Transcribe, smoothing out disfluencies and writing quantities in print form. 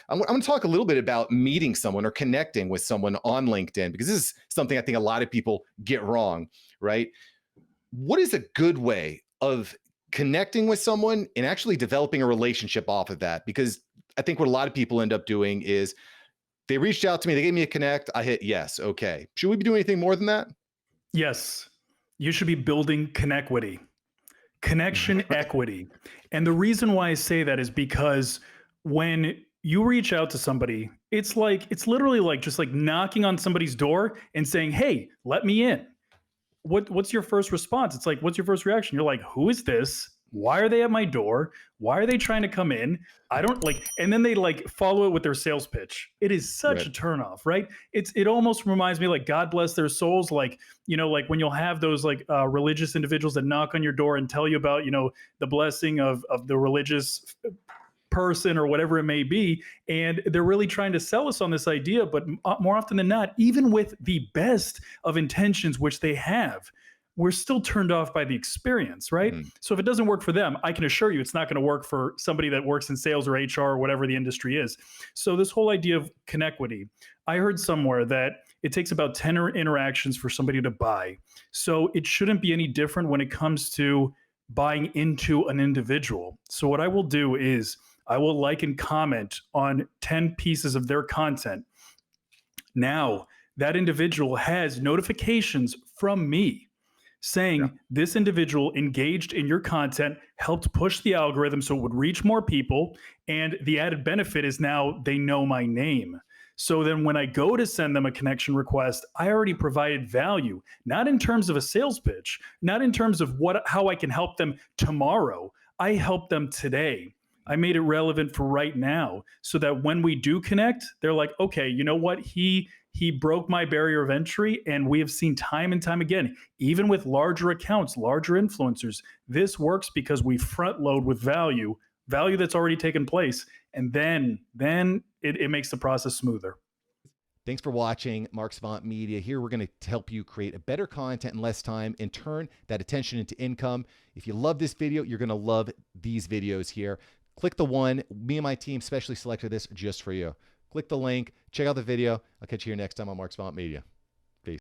I'm going to talk a little bit about meeting someone or connecting with someone on LinkedIn, because this is something I think a lot of people get wrong, right? What is a good way of connecting with someone and actually developing a relationship off of that? Because I think what a lot of people end up doing is they reached out to me, they gave me a connect, I hit yes, okay. Should we be doing anything more than that? Yes, you should be building connequity, connection equity. And the reason why I say that is because when you reach out to somebody, it's literally like just like knocking on somebody's door and saying, "Hey, let me in." What's your first response? It's like, what's your first reaction? You're like, who is this? Why are they at my door? Why are they trying to come in? I don't like, and then they like follow it with their sales pitch. It is such Right. a turnoff, right? It almost reminds me like God bless their souls, like like when you'll have those like religious individuals that knock on your door and tell you about the blessing of the religious person or whatever it may be, and they're really trying to sell us on this idea. But more often than not, even with the best of intentions, which they have, we're still turned off by the experience, right? Mhm. So if it doesn't work for them, I can assure you it's not going to work for somebody that works in sales or HR or whatever the industry is. So this whole idea of connequity, I heard somewhere that it takes about 10 interactions for somebody to buy. So it shouldn't be any different when it comes to buying into an individual. So what I will do is I will like and comment on 10 pieces of their content. Now, that individual has notifications from me Yeah. saying this individual engaged in your content, helped push the algorithm so it would reach more people. And the added benefit is now they know my name. So then when I go to send them a connection request, I already provided value, not in terms of a sales pitch, not in terms of how I can help them tomorrow. I help them today. I made it relevant for right now so that when we do connect, they're like, okay, you know what? He broke my barrier of entry. And we have seen time and time again, even with larger accounts, larger influencers, this works because we front load with value that's already taken place. And then it makes the process smoother. Thanks for watching Mark Savant Media. Here we're going to help you create a better content in less time and turn that attention into income. If you love this video, you're going to love these videos here. Click the one. Me and my team specially selected this just for you. Click the link. Check out the video. I'll catch you here next time on Mark Savant Media.